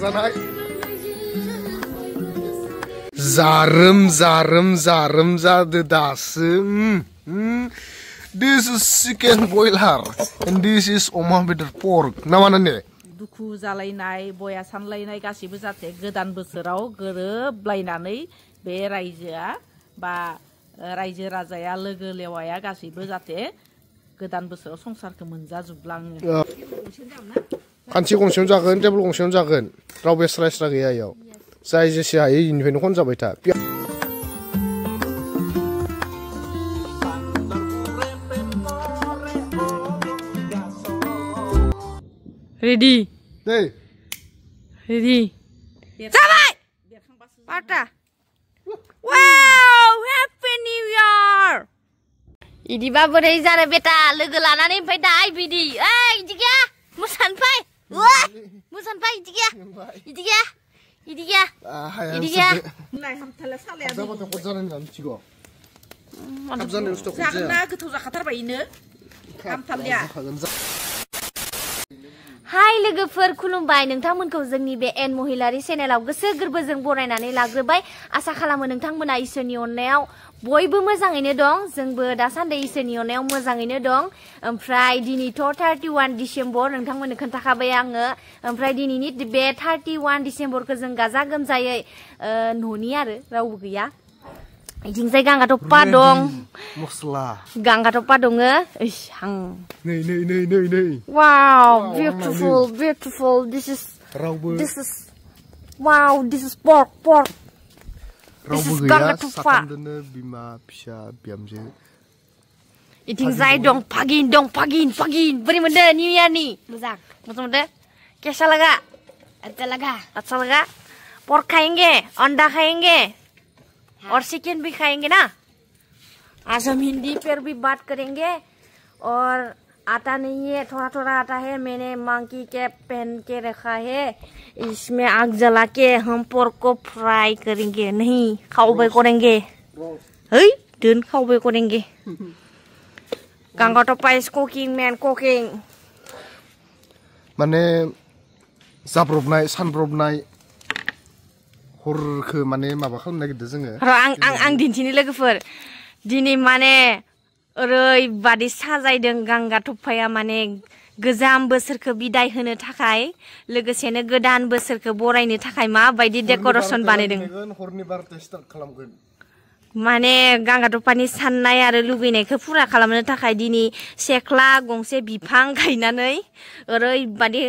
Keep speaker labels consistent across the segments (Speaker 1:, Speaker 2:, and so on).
Speaker 1: रंजानाय जारोम जादो दासो This is chicken boiler and this is अमा बेदर pork ना मा होनो
Speaker 2: दुखु जालायनाय बया सानलायनाय गासिबो जाथे गोदान बोसोराव गोरोबलायनानै बे रायजोआ बा रायजो राजाया लोगो लेवाया गासिबो जाथे गोदान बोसोराव संसारखौ मोनजाजोबलाङो
Speaker 1: खानसि गंसेयावनो जागोन टेबोल गंसेयावनो जागोन रावबो स्रा गैया इयाव जाय जेसे हायो इनिफ्रायनो खनजाबाय था
Speaker 2: Ready.
Speaker 1: Hey.
Speaker 2: Ready. Sampai. Patah. Wow, Happy New Year.
Speaker 3: Idi baborai jana beta logo lanane ओमफ्राय दा बिदि ओइ इदि गया मोसानफाय ओइ मोसानफाय इदि गया इदि गया इदि गया इदि गया
Speaker 2: नाय हामथाला सालाया
Speaker 1: जाबाथ' खजानाय होनना मिथिगौ हाबजानाय बुस्थु
Speaker 2: जागोना गोथाव जाखाथारबाय इनो हामथालिया
Speaker 3: हाय लोगोफोर खुलुमबाय नोंथांमोनखौ जोंनि बे एन महिलारि चेनेलाव गोसो गोरबोजों बरायनानै लाग्रोबाय आसा खालामो नोंथांमोना इसोरनि अननायाव बयबो मोजाङैनो दं जोंबो दासान्दि इसोरनि अननायाव मोजाङैनो दं ओमफ्राय दिनैथ' 31 डिसेम्बर नोंथांमोननो खोन्थाखाबाय आङो ओमफ्राय दिनैनि बे 31 डिसेम्बरखौ जों गाजा गोमजायै न'नि आरो रावबो गैया इथिंजाय गांगाथप्पा दं
Speaker 1: मस्ला
Speaker 3: गांगाथप्पा दङो इस हां
Speaker 1: नै
Speaker 3: wow beautiful this is wow this is pork
Speaker 1: रावबो गैया साथामदोनो बिमा फिसा बिहामजो
Speaker 3: इथिंजाय दं फागिन बोरै मोनदो निउ इयारनि मोजां मोनदो कैसा लगा अच्छा लगा pork खाएंगे अंडा खाएंगे और चिकन भी खाएंगे ना आज हम हिंदी पर भी बात करेंगे और आता नहीं है थोड़ा आता है मैंने मंकी कैप पहन के रखा है इसमें आग जला के हम पोर्क को फ्राई करेंगे नहीं खाओबे करेंगे hey दोन खाओबे करेंगे गांगाथप्पा is cooking
Speaker 1: माने जाब्रबनाय सानब्रबनाय हरखो माने माबा खालामनो नागिरदों जोङो
Speaker 3: आं दिन्थिनो लोगोफोर दिनै माने ओरैबादि साजायदों गांगाथप्पाया माने गोजाम बोसोरखौ बिदाय होनो थाखाय लोगोसेनो गोदान बोसोरखौ बरायनो थाखाय माबायदि डेक'रेसन बानायदों
Speaker 1: हरनि 12 स्टार्ट खालामगोन
Speaker 3: माने गांगाथप्पानि साननाय आरो लुबैनायखौ फुरा खालामनो थाखाय दिनै सेख्ला गंसे बिफां गायनानै ओरैबादि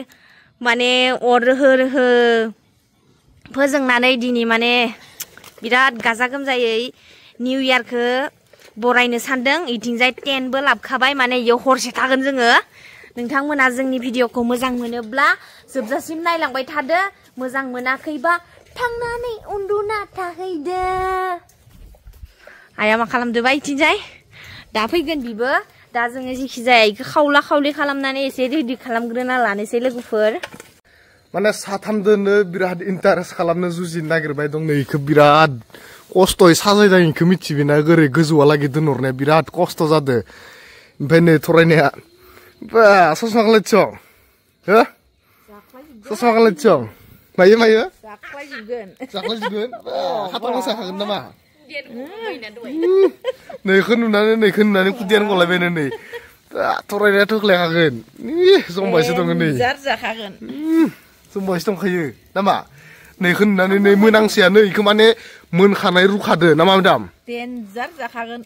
Speaker 3: माने अर रोहो फोजोंनानै दिनै माने बिराद गाजा गोमजायै निउ इयारखौ बरायनो सानदों इथिंजाय टेन्टबो लाबखाबाय माने इयाव हरसे थागोन जोङो नोंथांमोना जोंनि भिडिअखौ मोजां मोनोब्ला जोबजासिम नायलांबाय थादो मोजां मोनाखैबा थांनानै उन्दुना थाहैदो आया मा खालामदोबा इथिंजाय दा फैगोन बिबो दा जोङो जेखि जाया इखौ खावला खावलि खालामनानै एसे रेडि खालामग्रोना लानोसै लोगोफोर
Speaker 1: माने साथामदोनो बिराद इन्टारेस्ट खालामनो जुजिनो नागिरबाय दं नै इखौ बिराद खस्थ'यै साजायदों इखौ मिथिबिना गोरै गोजौआलागै दोनहरनाया बिराद खस्थ' जादो ओमफ्राय नै थरायनाया बा ससमा खालायथिं हो ससमा खालायथिं मायो जाख्लायजोबगोन हाथाव मोसाखागोन नामा नैखौ नुनानै खुदियानो गलायबायनो नै थरायनाया थोख्लायखागोन जमबायसो दङ नै
Speaker 2: जाखागोन
Speaker 1: जमबायसो दंखायो नामा नैखौ नुनानै नै मोनांसेयानो इखौ माने मोनखानाय रुखादो नामा मेदाम
Speaker 2: डेन्जार जाखागोन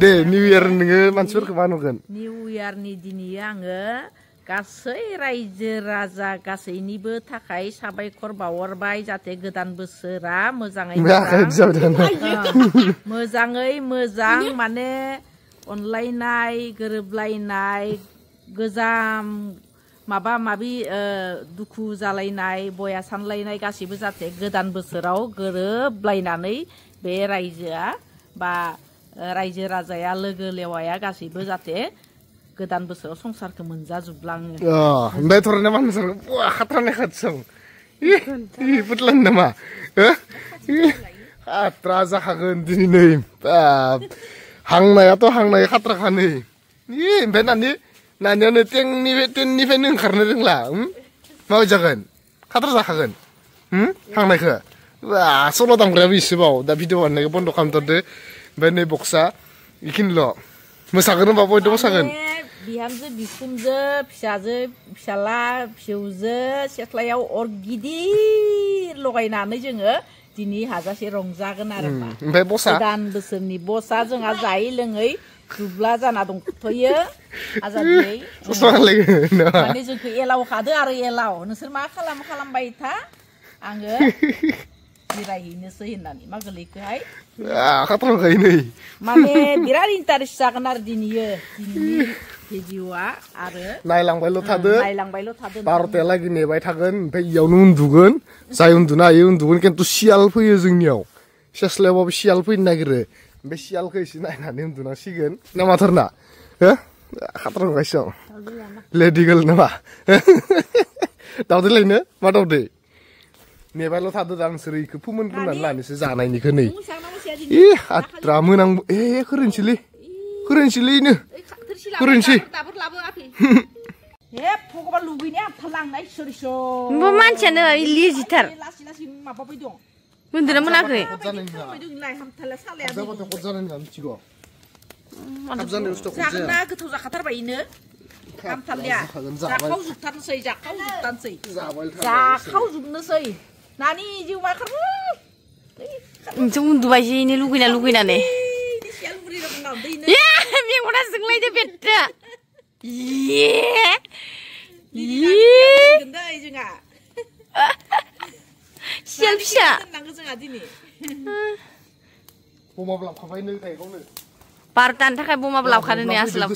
Speaker 1: दे निउ इयार नोङो मानसिफोरखौ मा नुगोन
Speaker 2: निउ इयारनि दिनै आङो गासै रायजो राजा गासैनिबो थाखाय साबायखर बावहरबाय जाहाथे गोदान बोसोरा मोजाङै मोजां माने अनलायनाय गोरोबलायनाय गोजाम माबा माबि दुखु जालायनाय बया सानलायनाय गासिबो जाहाथे गोदान बोसोराव गोरोबलायनानै बे रायजोआ बा रायजो राजाया लोगो लेवाया गासिबो जाहाथे गोदान बोसोराव संसारखौ मोनजाजोबलाङो
Speaker 1: ओमफ्राय थरायना मा नोंसोर खाथ्रानाय खाथियाव बुदलान नामा खाथ्रा जाखागोन दिनै हांनायाथ' हांनाय खाथ्राखानै ओमफ्राय नानि नानियानो टेननिफ्रायनो ओंखारनो रोंला माबायदि जागोन खाथार जाखागोन थांनायखौ बा सल' दामग्रायाबो इसेबाव दा भिडिअ बानायनायखौ बन्द' खालामथ'दो ओमफ्राय नै बक्सा बेखिनिल' मोसागोन होनबा बयबो मोसागोन
Speaker 2: बिहामजो बिखुनजो फिसाजो फिसाला फिसौजो सेथ्लायाव अर गिदिर लगायनानै जोङो दिनै हाजासे रंजागोन आरो
Speaker 1: ओमफ्राय बसा
Speaker 2: गोदान बोसोरनि बसा जोंहा जायै लोङै दुब्ला जाना दंथ'यो आजादियै माने जोंखौ एलाव खादो आरो एलाव नोंसोर मा खालामबाय था आङो जिरायहैनोसै होननानै मा गोलैखोहाय
Speaker 1: खाथारखायो नै
Speaker 2: माने बिराद इन्टारेस्ट जागोन आरो दिनैयो दिनैनि भिडिअआ आरो
Speaker 1: नायलांबायल' थादो
Speaker 2: 12:00
Speaker 1: नेबाय थागोन ओमफ्राय इयावनो उन्दुगोन जाय उन्दुनो हायो उन्दुगोन खिन्थु सियाल फैयो जोंनियाव सेस्लायावबाबो सियाल फैनो नागिरो ओमफ्राय सियालखौ एसे नायनानै उन्दुनांसिगोन ना माथारना हो खाथारखायसो लेडि गार्ल नामा दावदै लायनो मा दावदै नेबायल' थादो दा नोंसोर इखौ फोमोनग्रोनानै लानोसो जानायनिखौ नै आद्रा मोनां खोरोनसैलै नो खोरोनसै
Speaker 2: हे भगबान लुबैनाया आफालांनाय
Speaker 3: होमबा मानसियानो लेजिथार
Speaker 2: माबाबाय दं
Speaker 3: उन्दुनो मोनाखै
Speaker 2: जागोनना गोथाव जाखाथारबायनो हामथारलिया जाखावजोबनोसै नानि जिउ मा खारनो
Speaker 3: नोंसो उन्दुबायसो इनो लुगैनानै मेगना जोंलायदो बेट्टा सियाल फिसा
Speaker 1: बमाबो लाबोखाबाय नै थाइगौनो
Speaker 3: 12टानि थाखाय बमाबो लाबोखादों नै आसोलाव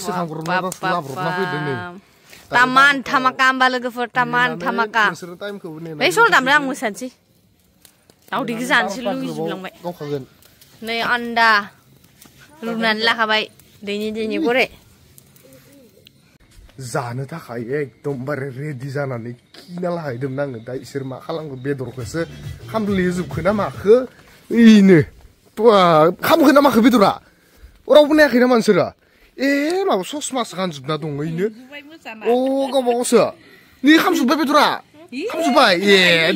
Speaker 3: taman tamaka होमबा लोगोफोर taman tamaka बै सल दामदों आं मोसानोसै दावदैखौ जानोसै लुगैजोबलांबाय नै आन्दा रुनानै लाखाबाय दैनि गरे
Speaker 1: जानो थाखाय एकदमबारे रेडि जानानै खिना लाहैदोंमोन आङो दा इसोर मा खालामगोन बेदरखौसो खामलेजोबखो ना माखो ओइनो खामखो ना माखो बेदरा रावबो नायाखैना मानसिफोरा माबा ससमासो गानजोबना दं ओइनो गावबागावसो नै खामजोब्बाय बेदरा खामजोब्बाय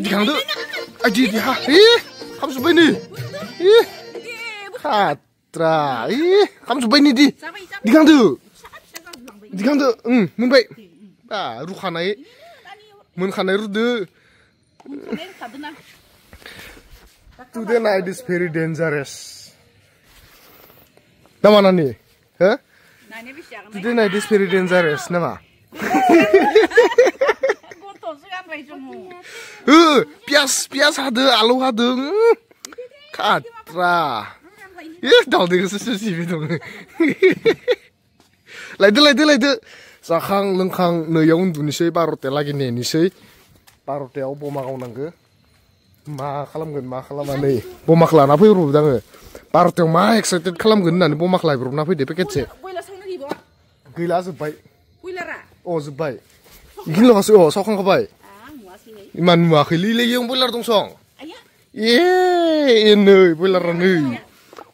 Speaker 1: दिखांदो खामजोब्बाय नै खात्रा खामजोब्बाय नै दिखांदो मोनबाय रुखानाय मोनखानाय रुदो Today night is very dangerous. Nama nani? Huh? Today night is very dangerous. Nama? Pias ada, alu ada. Katra. Tahu deh sesuatu itu. Laidu. Sakang lengkang neyong dunisai parote lagi nenisai. Parote au boma kau nangge. मा खालामनानै बमाखौ लाना फैब्रबदों आङो बार'थायाव मा excited खालामगोन होननानै बमाखौ लायब्रबना फैदो पेकेटसे गैला जोब्बाय जोब्बाय बेखिनिल'सो सावखांखाबाय इमान नुवाखैलै इयाव बयलार दं सं नै बयलारा नै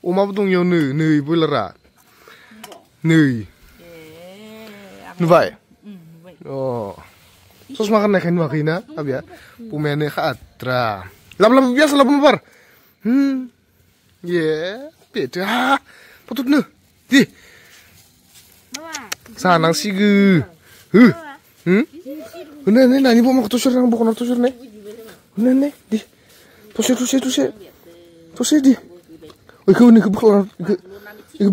Speaker 1: अमाबो दं इयाव नै बयलारा नै नुबाय ससमा गाननायखाय नुवाखैना आबिया अमायानो खात्रा लाबो बियास लाबो माबार बेथो फट'नो दे जानांसिगो नानि बमाखौ थ'सेर बख'ना थ'सेरनाय दे थ'से दे इखौ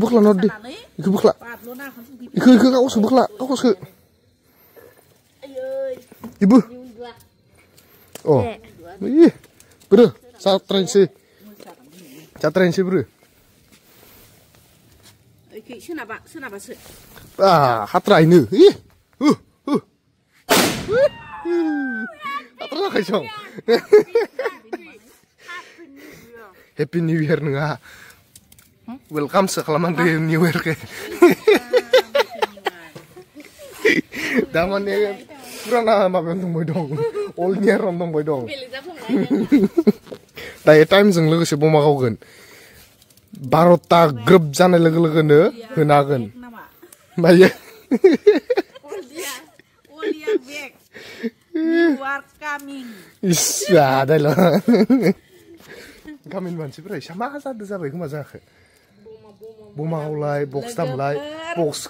Speaker 1: बोख्लाना दे इखौ बोख्ला इखौ गावसो बोख्ला गावसो Ibu. Bro, Satrensi bro. Hatra ini. Hatra kaisong. Happy New Year nengah. Welcome sekalaman di New Year ke. Daman ya. Purana maben dong dong, olnya rondong boy dong. Daya time जों लोगोसे बमा गावगोन 12टा ग्रोब जानाय लोगो लोगोनो होनागोन मायो
Speaker 2: are back. You are coming.
Speaker 1: Isa, dah lah. Kami manusia sama saja sampai kemana jahe. Boma ulai, box tamlai, box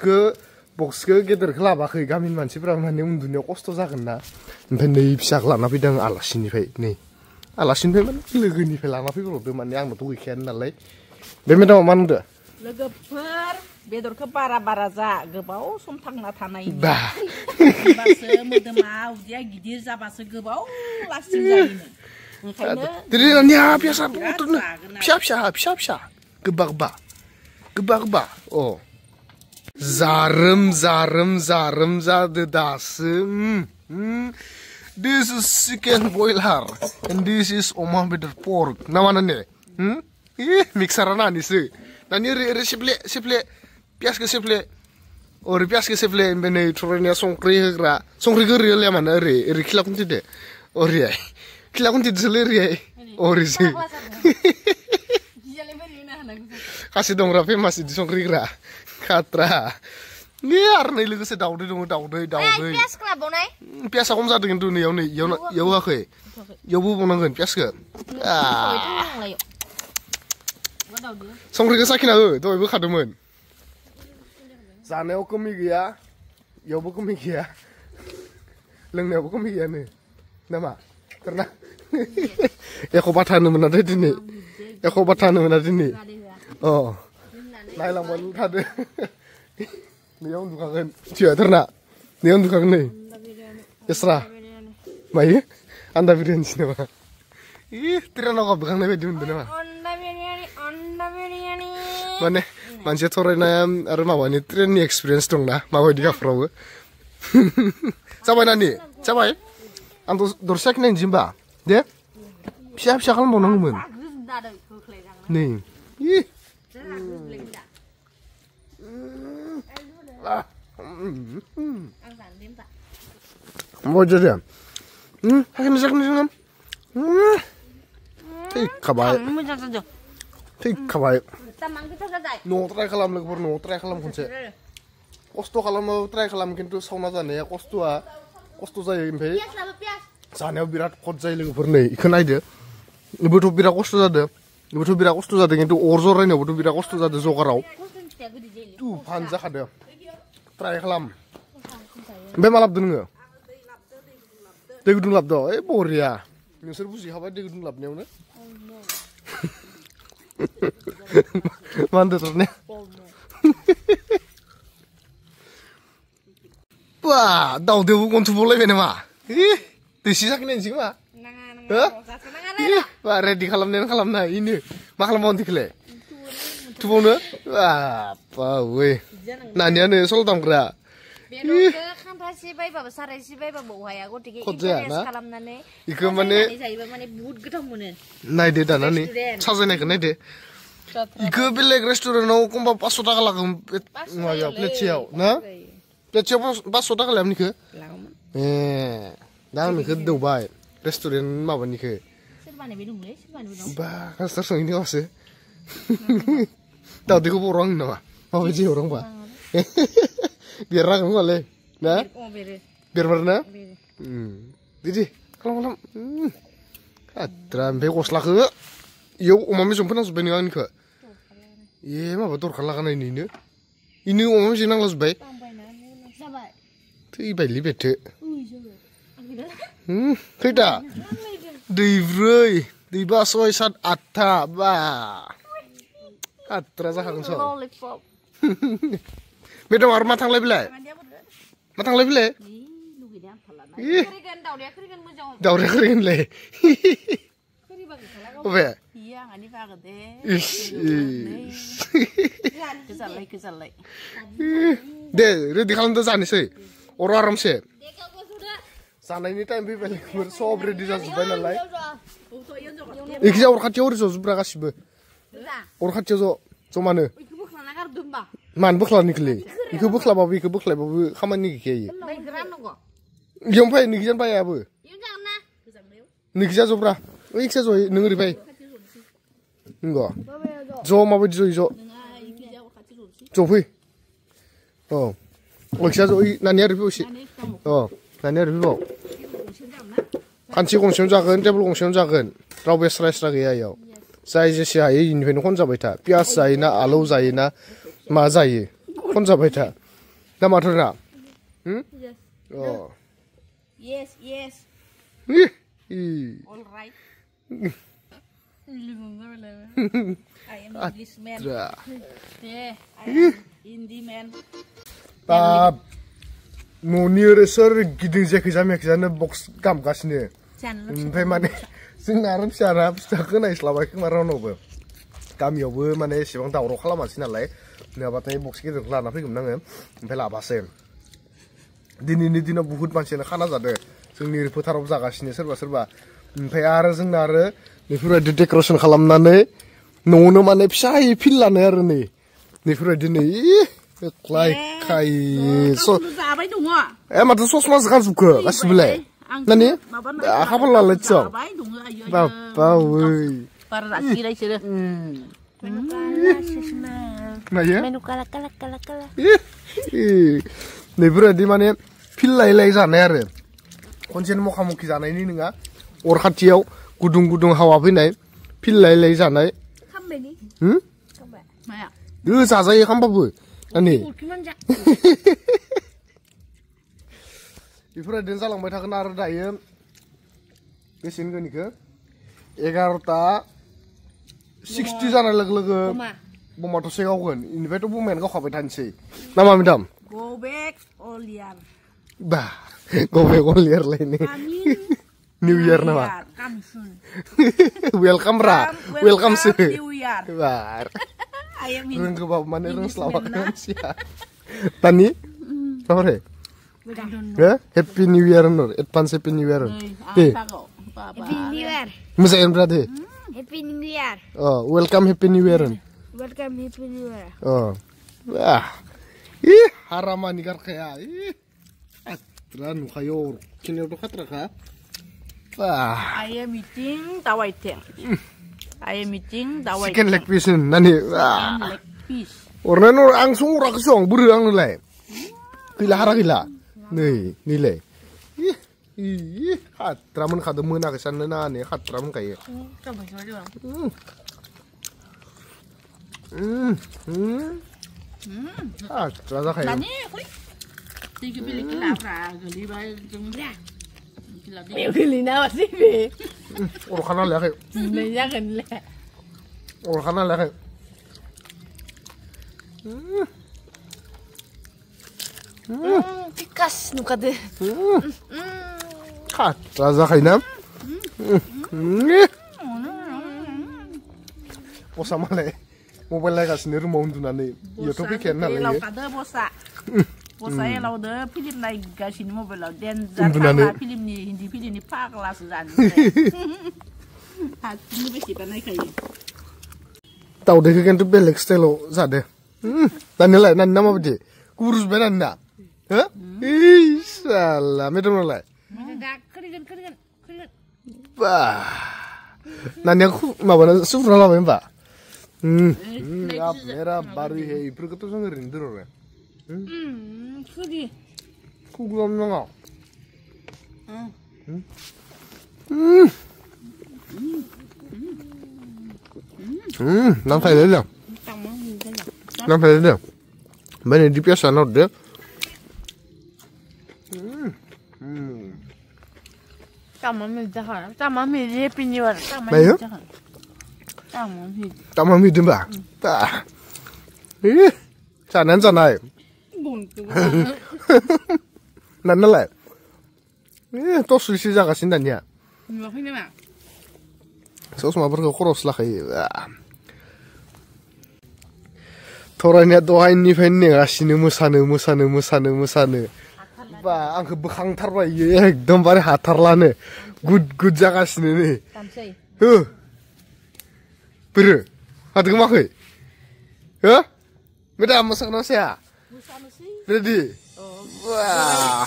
Speaker 1: ke gedar kelabakai kami manusia mana undunya kosto jagan na. Entah nih bisa kelana pidang alasin nih, nih. Alasin nih mana lagi nih pelana pi bro, mana yang betul ikan nalai. Bagaimana mana dah?
Speaker 2: Logoper, bedorke bara za, gobaw sum थांना थानाय.
Speaker 1: Bah.
Speaker 2: Baso modemal dia gidir zabaso gobaw lasting जायोनो. Onkayno
Speaker 1: Jadi nanya biasa betul nih. Bisa. Gebak. Oh. Zarum zade dasem. This is chicken boiler and this is omah better pork. Nama nih? Mixeran nih sih. Nani siple pias ke siple. Or pias ke siple bene turunnya songkri geri le mana ri kila kunti de. Or ya. Kila kunti selir ya. Or sih. Kasih dong rapi masih di songkri gra. Katra. Ni arna ilu se daude.
Speaker 3: Pias kelabau nai.
Speaker 1: Pias aku masa dengan tu nih yau aku. Yau bu menangkan pias ke. Songkri sakit aku, tuh ibu kademen. Sana aku migia, yaubu aku migia. Lengnya aku migia nih, nama, karena ya kau bathan mana tadi nih, Oh, naik lamban kade. Nih yang dukangan, cia ternak, nih yang dukangan nih. Esra, mai, anda birin sini mah. Ih, tidak nak apa bukan nabi diundang nama. Mana, manusia orang yang ada mawani training experience dong na, mawai di kafrau. Siapa nani? Siapa? Antus dorsak nih jimba, deh? Siapa kalau mau nanggung? Nih, ih. Mau jadi? Hakim nih. Kabai. Kabai. No try kalam lagi no try kalam kunci. Kosto kalam mau try kalam kintu sauna jane ya kosto jaya impe. Sana birat kot jaya lagi pernah. Ikan aja. Ibu tu birat kosto jada. Kintu orzor ini ibu tu birat kosto jada zokarau. Tu panja kada. Try kalam. Be malap dulu. Degudung lap do. Boria. Nusir busi haba degudung lap nih mana? Mantul nih. Wah, tahu dia bukan tu boleh bener mah. Disisak nih sih mah. Wah, ready kalam na ini. Makalam mau dikle. Tu boleh? Wah, apa weh? Nanya nih soal tangkra.
Speaker 3: Kan pasti bayi bapak sarai si bayi bapak wahai aku tiga kalam nane.
Speaker 1: Iku mana?
Speaker 3: Mana but getah mana?
Speaker 1: Nai deh dana nih. Saja nih kan deh. Iku bilik restoran aku kumpa pas sudah kalah ngaya plate ciao, na? Plate ciao pas sudah kalah ni ke? Dah ni ke Dubai restoran mana ni ke? Bah, kan sekarang ini apa sih? Tahu dia orang nama, apa sih orang bah? Biar orang boleh, na? Biar mana? Jadi kalau adram bekos lah ke? Yo, umami jumpa nang sebenarnya kan ke? Iya, mah betul kalau kan ini umami sih nang las bay. Tuh ibai libet. Tidak. Divray, di basoi sat atta ba. Atra sah kan so. Beda war matang lebih le. Daur kering le. Apa?
Speaker 2: Iya, ngani pakai deh. Kesalai.
Speaker 1: Deh, ready kalau tu sana sih. Orang aram sih. Sana ini time beli bersob ready jas banyak lagi. Ikja orang kacau orang jas berapa sih be? Orang kacau so mana? Man bukan nikli. Iku bukan babi kaman nik kiai. Yang pai nikjan pai apa? Nikja so berapa? Ikja so nengri pai. Enggak. Jo mau beli jo. Jo pai. Oh. Ikja so nanya ribu sih. Oh. दानिया आरो बिबाव खान्सि गंसेयावनो जागोन table गंसेयावनो जागोन रावबो स्रा गैया इयाव जाय जेसे हायो इनिफ्रायनो खनजाबाय था पियास जायोना आलौ जायोना मा जायो खनजाबाय था ना माथो ना अ
Speaker 2: Yes, yes. All right. I am Englishman. Yeah, I am Hindi man.
Speaker 1: दा न'नि सोर गिदिं जेखैजा मेखैजानो बक्स गामगासिनो ओमफ्राय माने जोंना आरो फिसाखौ नायस्लाबाखै मा रावनावबो गामियावबो माने एसेबां दावराव खालामासै नालाय नङाबाथाय बक्स गिदिरखौ लाना फैगौमोन आङो ओमफ्राय लाबासै दिनैनि दिनाव बुहुत मानसियानो खाना जादों जोंनि फोथाराव जागासिनो सोरबा ओमफ्राय आरो जोंना आरो बेफोरबायदि डेक'रेसन खालामनानै न'आवनो माने फिसायै फिल लानाय आरो नै बेफोरबायदि नै लाय खाय
Speaker 2: जाबाय दङ
Speaker 1: ए माथो ससमासो गानजोबखो गासिबोलाय नानि आखाफोर लालायथिस बाबा ओइ
Speaker 2: बारा जिरायसोरो
Speaker 1: नायो
Speaker 3: Menu kala.
Speaker 1: बेफोरबायदि माने फिल लायै जानाय आरो खनसेनो मखा जानायनि नङा अर खाथियाव गुदुं हावा फैनाय फिल लायै जानाय जाजायो खामबाबो नानि बेफोरबायदिनो जालांबाय थागोन आरो दायो बेसे होनगोन इखो 11:60 जानाय लोगो बमा थसे गावगोन इनिफ्रायथ' बमायानो गावखाबाय थानोसै ना मा मेदाम
Speaker 2: Go back all year.
Speaker 1: Bah, go back all year lainnya. New Year nama.
Speaker 2: Come soon.
Speaker 1: Welcome ra, welcome sih.
Speaker 2: New Year.
Speaker 1: Bar.
Speaker 2: Ayam ini.
Speaker 1: Reng kebab mana reng selawat sih. Tani, apa deh? Ya, Happy New Year nur, advance Happy New Year.
Speaker 3: Happy New Year.
Speaker 1: Musain berarti.
Speaker 3: Happy New Year.
Speaker 1: Oh, welcome Happy New Year.
Speaker 3: Welcome Happy New Year.
Speaker 1: Oh, wah. Haraman ikar kaya. Atran kayo kini udah katra ka.
Speaker 2: Ayam meeting tawai teng. Ayam meeting tawai.
Speaker 1: Chicken leg piece nani.
Speaker 2: Chicken leg piece.
Speaker 1: Orang nur langsung urak song buru ang nilai. Kila hara kila. Nih nilai. Hatraman kada muna kesana nani hatraman kaya. Rasa kayak.
Speaker 2: Nani, koi. Tiga pilih kelapa, geli bayi jumlah.
Speaker 3: Geli nawa sih be.
Speaker 1: Orang kana leh kayak.
Speaker 3: Nanya kan leh.
Speaker 1: Orang kana leh kayak.
Speaker 3: Tikas nuka deh.
Speaker 1: Rasa kayak nam. Oh sama leh. Mobile lagi sendiri mau undunan nih. YouTube kan nala ya.
Speaker 2: Lau kada bosa. Bosa ya lau deh film naik gasin mobile lau dan zat film ni Hindi film ni pak lah sudah. Hati ni besi panai kayak.
Speaker 1: Tahu deh kan tuh belek style zade. Tanya lah, nana nama apa kurus benar nana. Hah? Salah, macam mana lah?
Speaker 3: Keringan.
Speaker 1: Bah, nanya aku mau mana sufra lah memang. Ab merah baru hei, pergi tuh sangat rindu orang.
Speaker 3: Kudi.
Speaker 1: Kugulam nanga. Nampak dia. Nampak dia. Mana di biasa nak dia.
Speaker 3: Tama mi Happy New Year.
Speaker 1: Bayu? Tama mi dia bah. Bah. Canan canai. Nana lah. Toh susi jaga sindanya. Sos ma pergi koros lah kayak. Toranya doa ini fenne gasine musane. Bah, angke bekang tarba ye, ekdom bare hatarlane. Good jagasine nih.
Speaker 3: Kamsai.
Speaker 1: Beru. Hati kemakai. Ya? Beda masak nasi ya? Ready? Wah.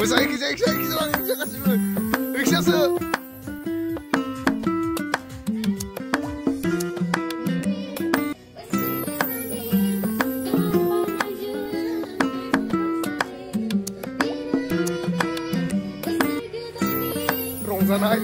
Speaker 1: Saya kasih. जानाय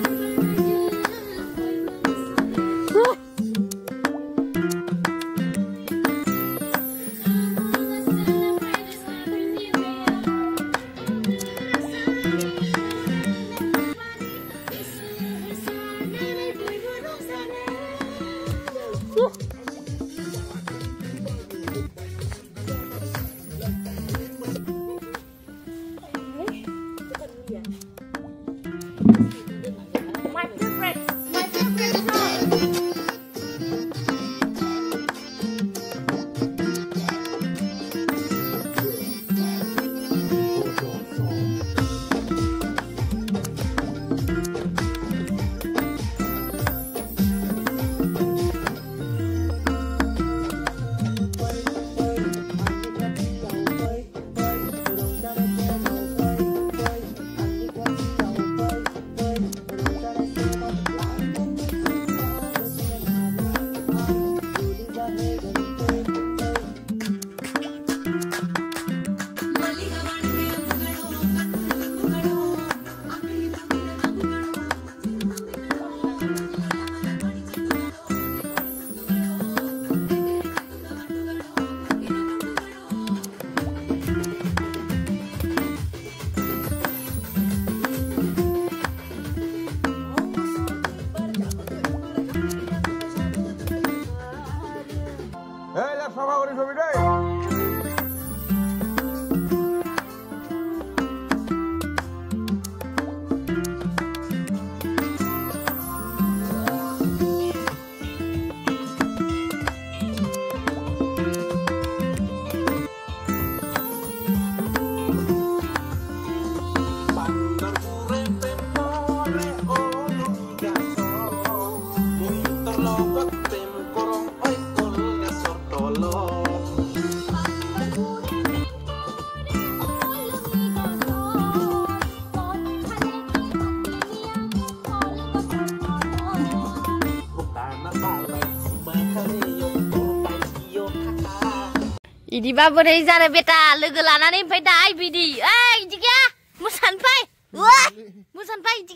Speaker 3: Idiba borai jana beta logo lanane ओमफ्राय दाय बिदि ओइ इदि गैया मोसानो फै मोसानो फै इदि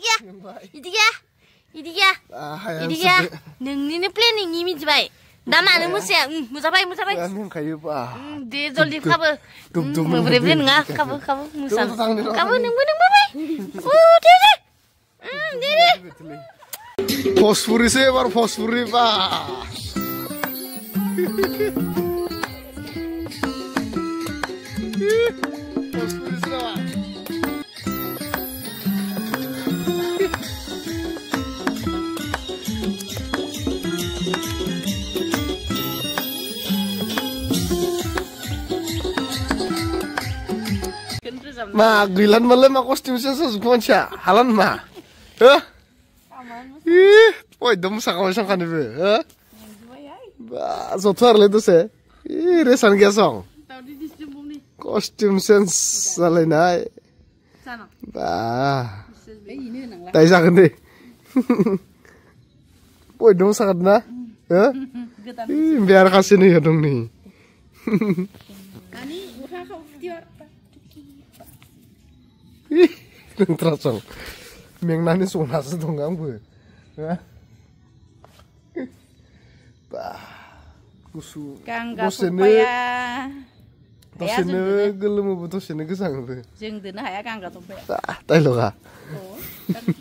Speaker 3: गैया नोंनिनो प्लेनिंनि मिथिबाय दा मानो मोसाया मोसाबाय दे जल्दी खाबो बोरै नङा खाबो मोसानो खाबो नोंबो फै दे
Speaker 1: फसफुरिसो एबार फसफुरि बा Ma gailan malah ma kostumnya sesuatu sih halan ma, woi dom sakau sangkan itu, bah sotor ledu se, resan gesong, kostum sense salenai, bah, tai sakit deh, woi dom sakit na, biar kasih nih ya dong nih. Nang terasong, meng nani sona sedong anggu, bah, kusu, tosene gelem bu tosene gesang bu,
Speaker 2: jeng dina haya kangga tumpaya,
Speaker 1: tai loga,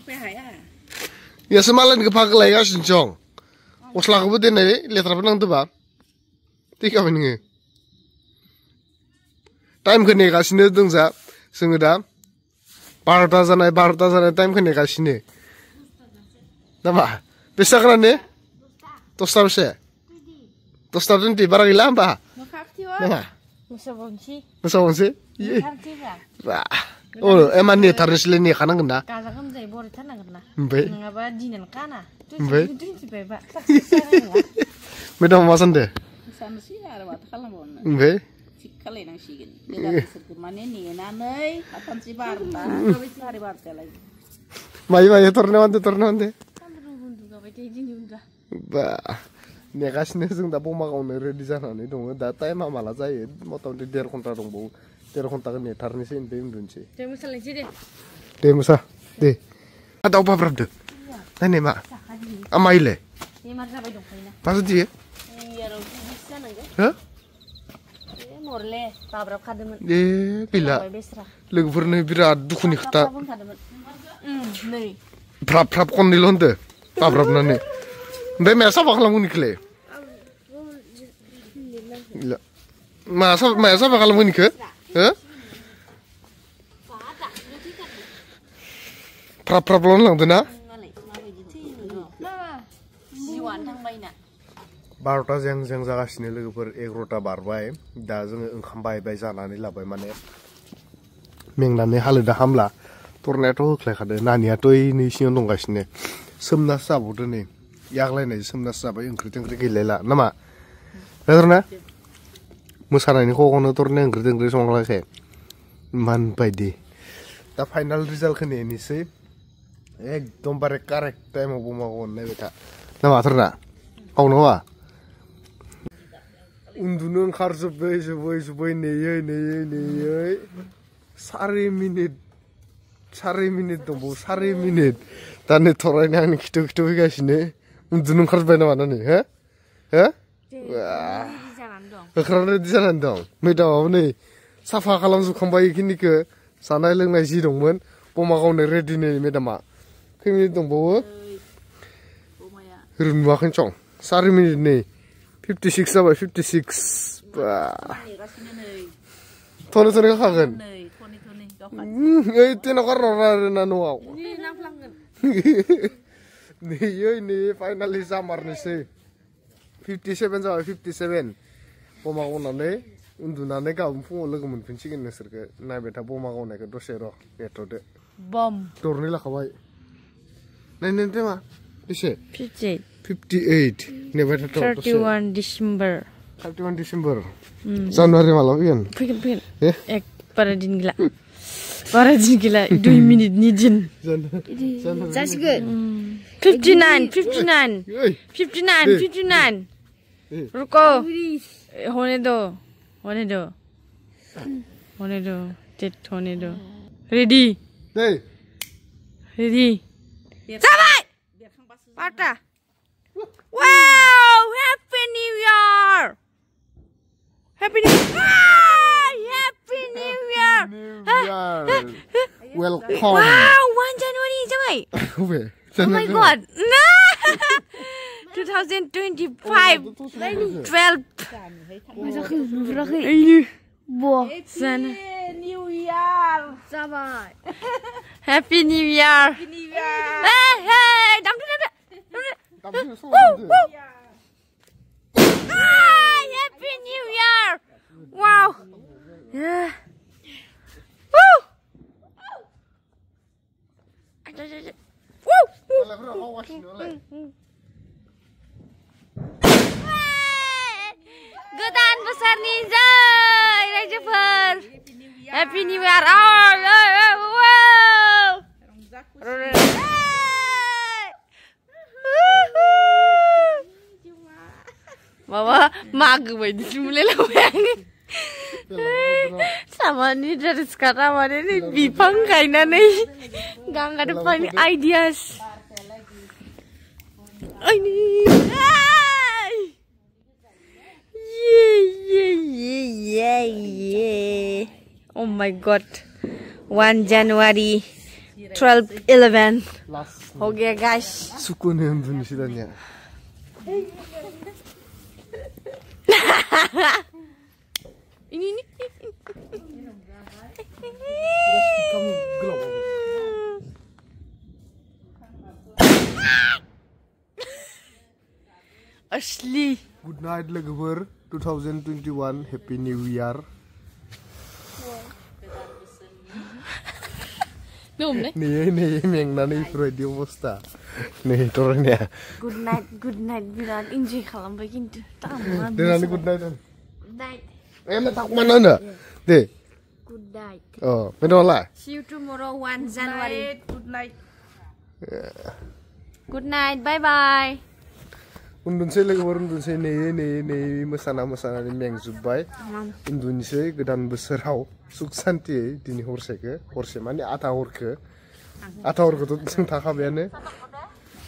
Speaker 2: haya,
Speaker 1: ya semalan kepak lagi kan sincong, uslah kebu dene letra penang tuh bang, tiga menenge, time kene kasih dong za, sengeda. Barta zanai time kan nekasih nih, nama, bisa kan nih, tostar sih, tostar nanti barang hilang bah, nama, musa bongsi, iya, bah, oh emang nih taris lini kanan kena, mbak, medang masan deh, mbak.
Speaker 2: Kali nang sigin, dia setemane nih nanai, kapan si barta, hari barta lagi.
Speaker 1: Maya tornante. Bah, nih kasih sing tak pun makan nih di sana nih dong, data emang malah saya, mau tahu di daerah kontra dong bu, daerah kontra nih tarnisin bem dunci. Deh musa, deh. दाउ बाब्राबदो नायनाय मा आमाइलाय
Speaker 3: बेमार जाबाय दंखायोना
Speaker 1: मा जुदि
Speaker 3: इयाराव बिदिसो जानांगौ
Speaker 1: हो
Speaker 3: मरले बाब्राब खादोंमोन
Speaker 1: ए गैला
Speaker 3: बेस्रा
Speaker 1: लोगोफोरनो बिराद दुखुनि खोथा
Speaker 3: नै
Speaker 1: फ्राब फ्राब खननैल' होनदो बाब्राबनानै ओमफ्राय माया साफा खालामगोन इखोलाय माया साफा खालामगोन इखो हो फ्राब फ्राबल' लांदो ना
Speaker 3: जिवानो थांबायना
Speaker 1: 12टा जें जें जागासिनो लोगोफोर 11टा बारबाय दा जोङो ओंखाम बायबाय जानानै लाबाय माने मेंनानै हालोदा हामला तरनायाथ' होख्लायखादो नानियाथ' नै सिङाव दंगासिनो सोमनासो जाबावदो नै याग्लायनाय सोमनासो जाबाय ओंख्रि थोंख्रि गैलायला नामा ना मोसानायनि खखौनो तरनाय ओंख्रि थोंख्रि संलायखाय मान बायदि दा फाइनाल रिजाल्टखौ नेनोसै एकदमबारे कारेक्ट टाइमाव बमाखौ नायबाय था नामा तरना गावनो हवा उन्दुनो ओंखारजोब्बाय जोबै नेयै सारि मिनिट दंबावो 4 मिनिट दा नै थरायनो आंनि खिथु फैगासिनो उन्दुनो ओंखारजोब्बाय नामा नानि हो होख्रावनो रेडि जानानै दं मेदामाबो नै साफा खालामजोबखांबाय बेखिनिखौ जानाय लोंनाय जि दंमोन बमा गावनो रेडि नै मेदामा खै मिनिट दंबावो नुवाखै सं 4 मिनिट नै 56 जाबाय 56 थनै खागोन ओइ तेनाव गारहरा आरोना न'आव नै फाइनालि जामारनोसै 57 जाबाय 57 बमा गावनानै उन्दुनानै गाबोन फुङाव लोगो मोनफिनसिगोन नोंसोरखौ नायबाय था बमा गावनायखौ दसे र' नेथ'दो
Speaker 3: बम
Speaker 1: दरनै लाखाबाय नायनो टाइमा बेसे
Speaker 3: 58
Speaker 1: नेबाय था
Speaker 3: 31 डिसेम्बर
Speaker 1: 31 डिसेम्बर जानुवारि माला
Speaker 3: फैगोन एक बारा दिन गैला 2 मिनिटनि दिन जासिगोन 59 रुको होने दो डेट होने दो रेडी जाबाय पाटा वाव happy new year
Speaker 1: welcome
Speaker 3: wow 1 January जाबाय oh my god no 2025 12 जानो
Speaker 2: New Year
Speaker 3: जाबाय Happy New Year hey दामदो Happy New Year wow yeah woo गोदान बोसोरनि जय रायजोफोर Happy New Year Mama mager bayi mulai lawan sama ni dari sekarang mana ni bipang kaina ni gang ada paling ideas ini yeah oh my god 1 January 12/11 हो गया guys
Speaker 1: सुकून है Indonesia nya
Speaker 3: ini asli
Speaker 1: good night logover 2021 happy new year nih mengenai radio Musta nih turunnya
Speaker 3: good night bilang enjoy खालामबाय किन्तु
Speaker 1: dengan good night tak mana ndak deh
Speaker 3: good night
Speaker 1: oh bedola
Speaker 3: see you tomorrow 1 January good night bye bye
Speaker 1: उन्दुनोसै लोगोफोर उन्दुनोसै नेयै मोसानानै मेंजोब्बाय उन्दुनोसै गोदान बोसोराव सुख सान्तियै दिनै हरसे माने आधा हरखो आथावरखौथ' जों थाखाबायानो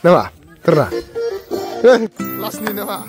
Speaker 1: नामा? terna. Last ni nama.